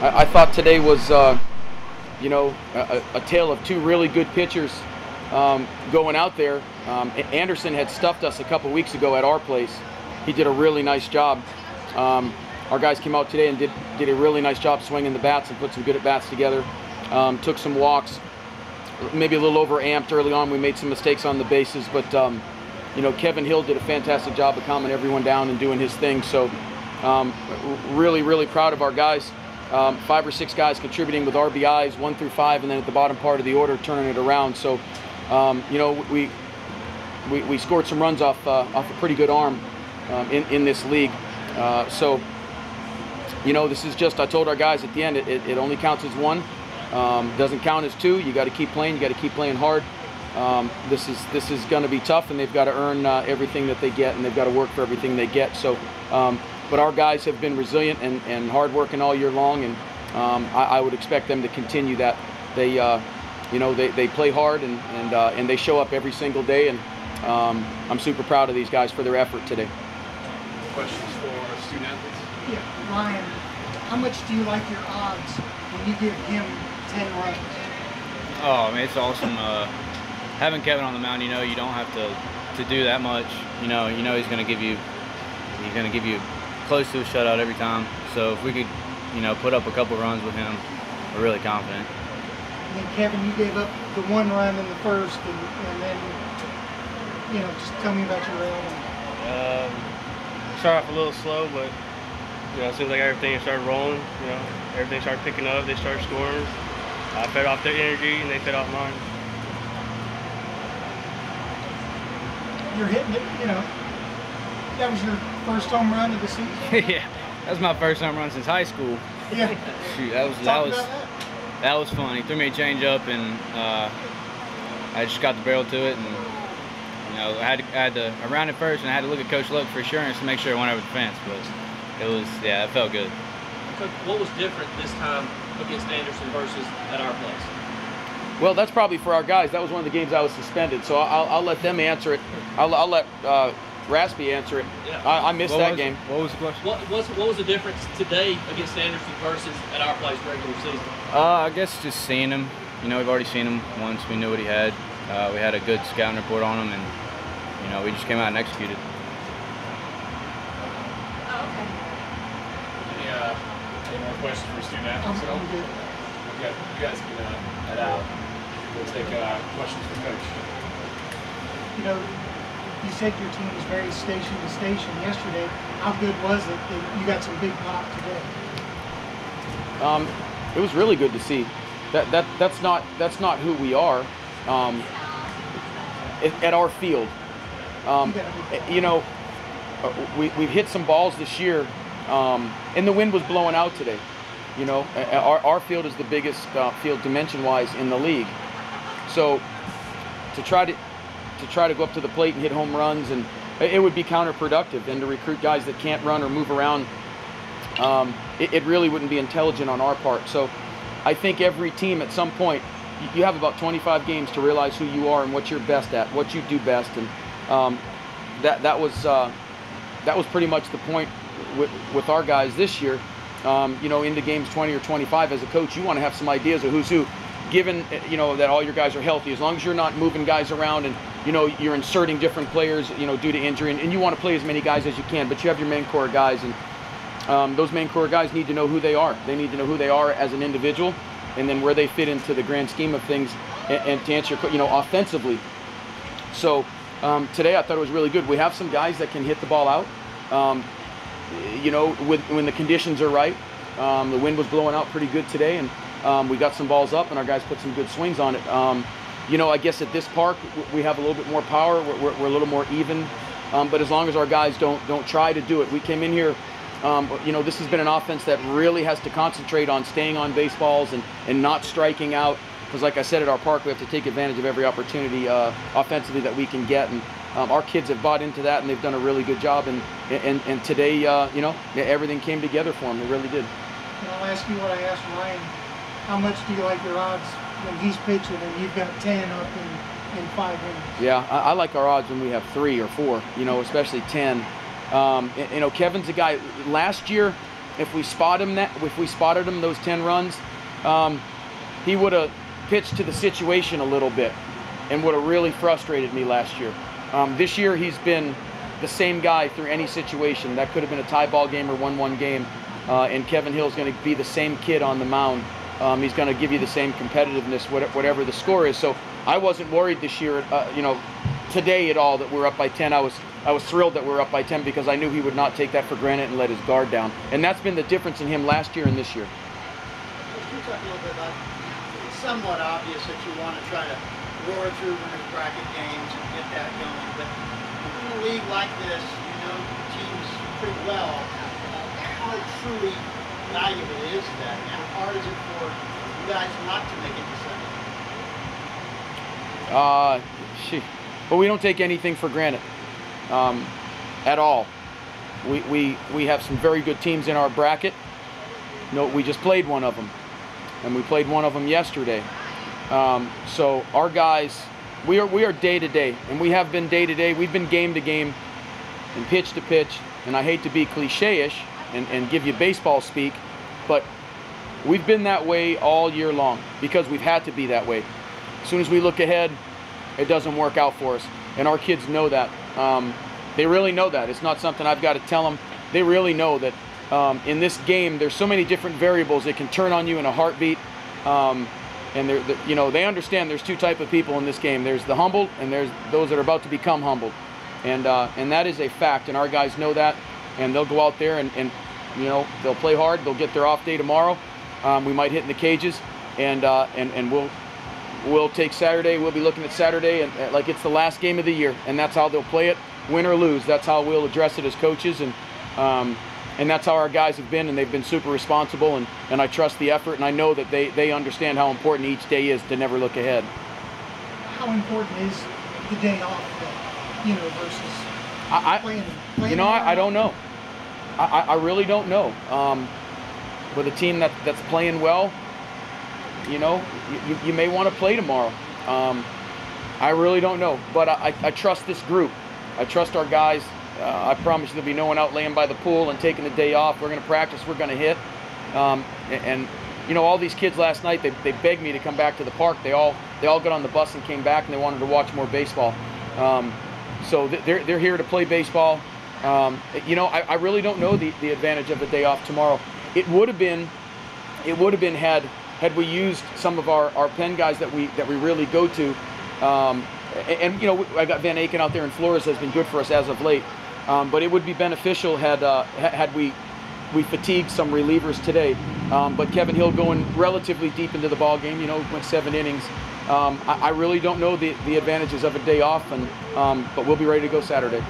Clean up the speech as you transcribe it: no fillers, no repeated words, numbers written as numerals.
I thought today was, you know, a tale of two really good pitchers going out there. Anderson had stuffed us a couple weeks ago at our place. He did a really nice job. Our guys came out today and did a really nice job swinging the bats and put some good at-bats together. Took some walks, maybe a little over-amped early on. We made some mistakes on the bases, but you know, Kevin Hill did a fantastic job of calming everyone down and doing his thing. So really proud of our guys. 5 or 6 guys contributing with RBIs, 1 through 5, and then at the bottom part of the order turning it around. So you know, we scored some runs off a pretty good arm in this league. So you know, this is just, I told our guys at the end, it only counts as 1. Doesn't count as 2. You got to keep playing. You got to keep playing hard. This is going to be tough, and they've got to earn everything that they get, and they've got to work for everything they get. So, but our guys have been resilient and hardworking all year long, and I would expect them to continue that. They, you know, they play hard and they show up every single day, and I'm super proud of these guys for their effort today. Questions for student athletes? Yeah, Ryan, how much do you like your odds when you give him 10 runs? Oh, I mean, it's awesome. Having Kevin on the mound, you know, you don't have to do that much. You know he's going to give you close to a shutout every time. So if we could, you know, put up a couple runs with him, we're really confident. And then Kevin, you gave up the 1 run in the first, and then, you know, just tell me about your round. Started off a little slow, but you know, it seems like everything started rolling. You know, everything started picking up. They started scoring. I fed off their energy, and they fed off mine. You're hitting it, you know. That was your first home run of the season? Yeah, that was my first home run since high school. Yeah. Shoot, that was fun. He threw me a changeup, and I just got the barrel to it, and you know, I had to around it first, and I had to look at Coach Luck for assurance to make sure it went over the fence. But it was, yeah, it felt good. Coach, what was different this time against Anderson versus at our place? Well, that's probably for our guys. That was one of the games I was suspended, so I'll let them answer it. I'll let Raspy answer it. Yeah. I missed that game. What was the question? What was the difference today against Anderson versus at our place regular season? I guess just seeing him. You know, we've already seen him once. We knew what he had. We had a good scouting report on him, and you know, we just came out and executed. Any more questions for student athletes at all? You guys can head out. We'll take questions from Coach. You know, you said your team was very station to station yesterday. How good was it that you got some big pop today? It was really good to see. That's not who we are at our field. You know, we've hit some balls this year, and the wind was blowing out today. You know, our field is the biggest field dimension-wise in the league. So to try to go up to the plate and hit home runs, and it would be counterproductive. And to recruit guys that can't run or move around, it really wouldn't be intelligent on our part. So I think every team at some point, you have about 25 games to realize who you are and what you're best at, what you do best, and that was pretty much the point with our guys this year. You know, into games 20 or 25, as a coach, you want to have some ideas of who's who, given, you know, that all your guys are healthy. As long as you're not moving guys around and, you know, you're inserting different players, you know, due to injury, and you want to play as many guys as you can, but you have your main core guys, and those main core guys need to know who they are. They need to know who they are as an individual, and then where they fit into the grand scheme of things, and to answer your, you know, offensively. So today I thought it was really good. We have some guys that can hit the ball out. You know, when the conditions are right. The wind was blowing out pretty good today, and we got some balls up, and our guys put some good swings on it. You know, I guess at this park we have a little bit more power. We're a little more even, but as long as our guys don't try to do it. We came in here. You know, this has been an offense that really has to concentrate on staying on baseballs and not striking out. Because, like I said, at our park, we have to take advantage of every opportunity offensively that we can get. And our kids have bought into that, and they've done a really good job. And today, you know, everything came together for them. It really did. And I'll ask you what I asked Ryan. How much do you like your odds when he's pitching and you've got 10 up in 5 innings? Yeah, I like our odds when we have 3 or 4, you know, especially 10. You know, Kevin's a guy, last year if we spotted him those 10 runs, he would have pitched to the situation a little bit and would have really frustrated me last year. This year he's been the same guy through any situation. That could have been a tie ball game or 1-1 game, and Kevin Hill's going to be the same kid on the mound. He's going to give you the same competitiveness, whatever the score is. So I wasn't worried this year, today at all, that we're up by 10. I was thrilled that we're up by 10 because I knew he would not take that for granted and let his guard down. And that's been the difference in him last year and this year. Can you talk a little bit about, it's somewhat obvious that you want to try to roar through winners bracket games and get that going, but in a league like this, you know teams pretty well. How truly valuable is that? How hard is it for you guys not to make it to Sunday? Well, we don't take anything for granted at all. We have some very good teams in our bracket. No, we just played one of them, and we played one of them yesterday. So our guys, we are day to day, and we have been day to day. We've been game to game and pitch to pitch, and I hate to be cliche-ish and give you baseball speak, but we've been that way all year long because we've had to be that way. As soon as we look ahead, it doesn't work out for us, and our kids know that. They really know that. It's not something I've got to tell them. They really know that in this game, there's so many different variables that can turn on you in a heartbeat. And they understand there's two types of people in this game. There's the humbled, and there's those that are about to become humbled. And that is a fact, and our guys know that. And they'll go out there and they'll play hard. They'll get their off day tomorrow. We might hit in the cages, and we'll take Saturday. We'll be looking at Saturday and like it's the last game of the year, and that's how they'll play it, win or lose. That's how we'll address it as coaches, and that's how our guys have been, and they've been super responsible, and I trust the effort, and I know that they understand how important each day is to never look ahead. How important is the day off, versus playing? I don't know. I really don't know. With a team that's playing well, you may want to play tomorrow. I really don't know, but I trust this group. I trust our guys. I promise you there'll be no one out laying by the pool and taking the day off. We're going to practice. We're going to hit. All these kids last night, they begged me to come back to the park. They all got on the bus and came back, and they wanted to watch more baseball. So they're here to play baseball. I really don't know the advantage of the day off tomorrow. It would have been had we used some of our pen guys that we really go to. I got Van Aken out there, and Flores has been good for us as of late. But it would be beneficial had we fatigued some relievers today. But Kevin Hill going relatively deep into the ball game, went 7 innings. I really don't know the advantages of a day off, but we'll be ready to go Saturday.